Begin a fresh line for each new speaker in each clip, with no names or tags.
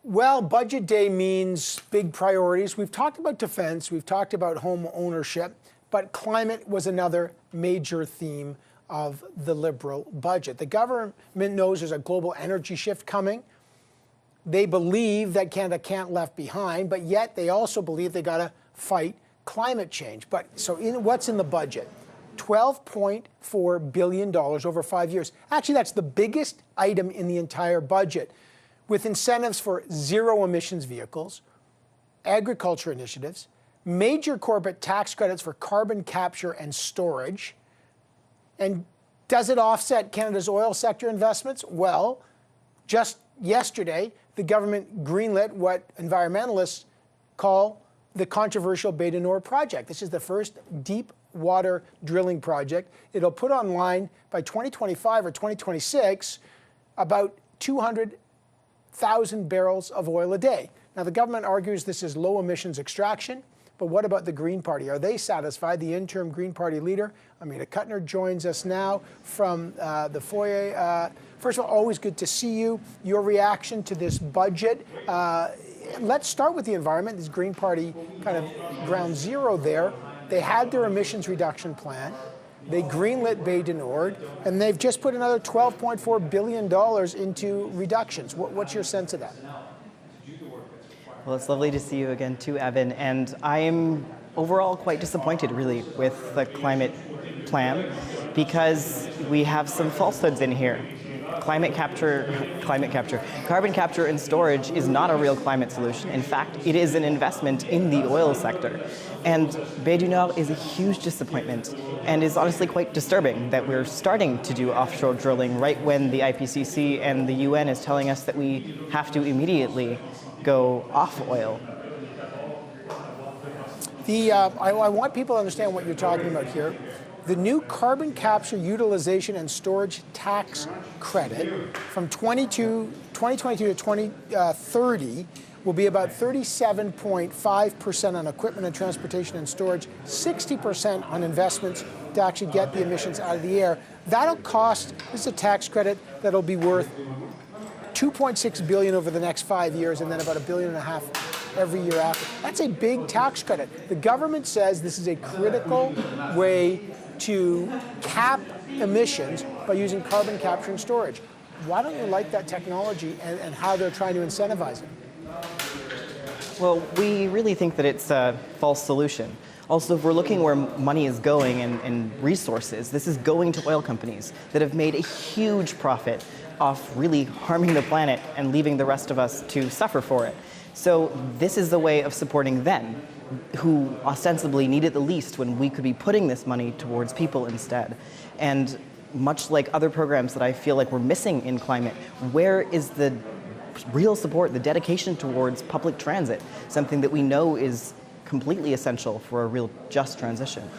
Well, budget day means big priorities. We've talked about defense, we've talked about home ownership, but climate was another major theme of the Liberal budget. The government knows there's a global energy shift coming. They believe that Canada can't left behind, but yet they also believe they got to fight climate change. What's in the budget? $12.4 billion over 5 years. Actually, that's the biggest item in the entire budget, with incentives for zero emissions vehicles, agriculture initiatives, major corporate tax credits for carbon capture and storage. And does it offset Canada's oil sector investments? Well, just yesterday, the government greenlit what environmentalists call the controversial Bay du Nord project. This is the first deep water drilling project. It'll put online by 2025 or 2026 about 200,000 barrels of oil a day. Now, the government argues this is low emissions extraction, but what about the Green Party? Are they satisfied? The interim Green Party leader, Amita Kuttner, joins us now from the foyer. First of all, always good to see you. Your reaction to this budget. Let's start with the environment. This Green Party kind of ground zero there. They had their emissions reduction plan. They greenlit Bay du Nord, and they've just put another $12.4 billion into reductions. What's your sense of that?
Well, it's lovely to see you again too, Evan. And I am overall quite disappointed, really, with the climate plan, because we have some falsehoods in here. Carbon capture and storage is not a real climate solution. In fact, it is an investment in the oil sector. And Bay du Nord is a huge disappointment, and is honestly quite disturbing that we're starting to do offshore drilling right when the IPCC and the UN is telling us that we have to immediately go off oil.
I want people to understand what you're talking about here. The new carbon capture utilization and storage tax credit from 2022 to 2030 will be about 37.5% on equipment and transportation and storage, 60% on investments to actually get the emissions out of the air. That'll cost, this is a tax credit that'll be worth $2.6 billion over the next 5 years, and then about $1.5 billion every year after. That's a big tax credit. The government says this is a critical way to cap emissions by using carbon capture and storage. Why don't you like that technology and how they're trying to incentivize it?
Well, we really think that it's a false solution. Also, if we're looking where money is going and resources, this is going to oil companies that have made a huge profit off really harming the planet and leaving the rest of us to suffer for it. So this is the way of supporting them, who ostensibly need it the least, when we could be putting this money towards people instead. And much like other programs that I feel like we're missing in climate, where is the real support, the dedication towards public transit, something that we know is completely essential for a real just transition?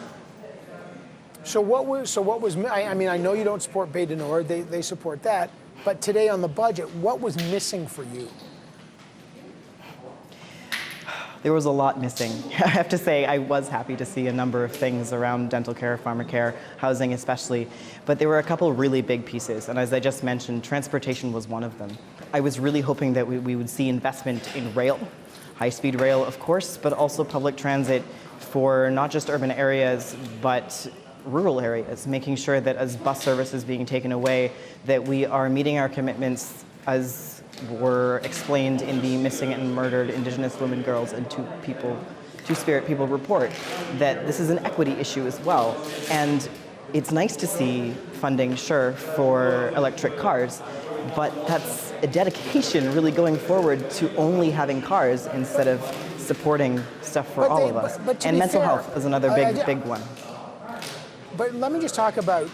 I mean, I know you don't support Bay du Nord, they support that, but today on the budget, what was missing for you?
There was a lot missing. I have to say, I was happy to see a number of things around dental care, pharmacare, housing especially, but there were a couple really big pieces, and as I just mentioned, transportation was one of them. I was really hoping that we would see investment in rail, high-speed rail, of course, but also public transit for not just urban areas, but rural areas, making sure that as bus service is being taken away, that we are meeting our commitments as were explained in the Missing and Murdered Indigenous Women, Girls, and Two-Spirit People report, that this is an equity issue as well. And it's nice to see funding, sure, for electric cars, but that's a dedication really going forward to only having cars instead of supporting stuff for all of us. And mental health is another big one.
But let me just talk about,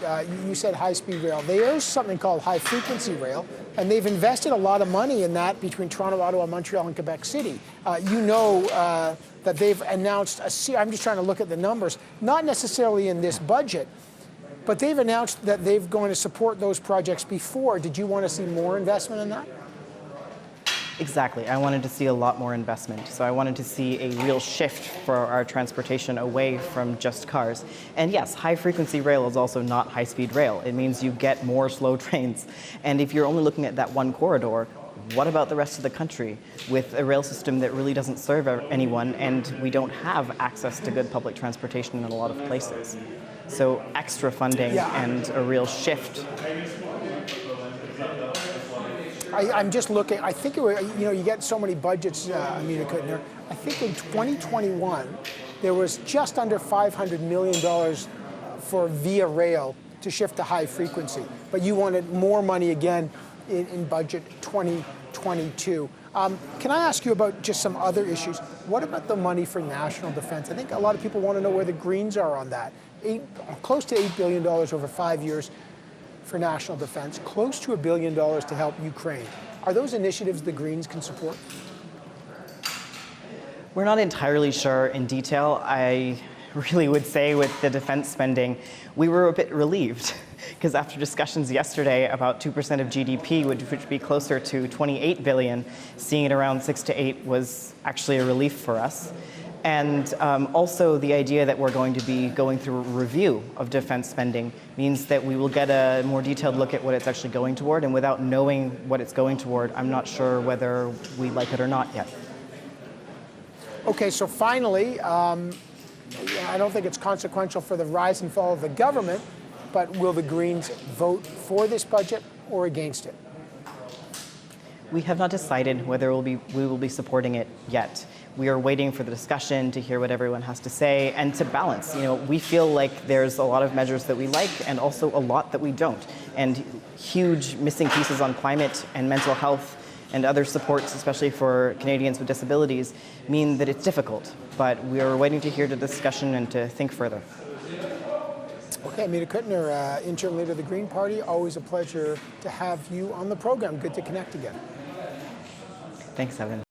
you said high-speed rail. There's something called high-frequency rail, and they've invested a lot of money in that between Toronto, Ottawa, Montreal, and Quebec City. You know that they've announced, I'm just trying to look at the numbers, not necessarily in this budget, but they've announced that they're going to support those projects before. Did you want to see more investment in that?
Exactly. I wanted to see a lot more investment. So I wanted to see a real shift for our transportation away from just cars. And yes, high-frequency rail is also not high-speed rail. It means you get more slow trains. And if you're only looking at that one corridor, what about the rest of the country with a rail system that really doesn't serve anyone, and we don't have access to good public transportation in a lot of places? So extra funding and a real shift.
I'm just looking. I think it was, you get so many budgets, Amita Kuttner. I think in 2021 there was just under $500 million for via rail to shift to high frequency, but you wanted more money again in budget 2022. Can I ask you about just some other issues? What about the money for national defense? I think a lot of people want to know where the Greens are on that. Close to $8 billion over 5 years for national defense, close to $1 billion to help Ukraine. Are those initiatives the Greens can support?
We're not entirely sure in detail. I really would say with the defense spending, we were a bit relieved because after discussions yesterday about 2% of GDP, which would be closer to 28 billion, seeing it around 6 to 8 was actually a relief for us. And also the idea that we're going to be going through a review of defense spending means that we will get a more detailed look at what it's actually going toward, and without knowing what it's going toward, I'm not sure whether we like it or not yet.
Okay, so finally, I don't think it's consequential for the rise and fall of the government, but will the Greens vote for this budget or against it?
We have not decided whether we will be supporting it yet. We are waiting for the discussion to hear what everyone has to say and to balance. We feel like there's a lot of measures that we like and also a lot that we don't. And huge missing pieces on climate and mental health and other supports, especially for Canadians with disabilities, mean that it's difficult. But we are waiting to hear the discussion and to think further.
Okay, Amita Kuttner, interim leader of the Green Party. Always a pleasure to have you on the program. Good to connect again.
Thanks, Evan.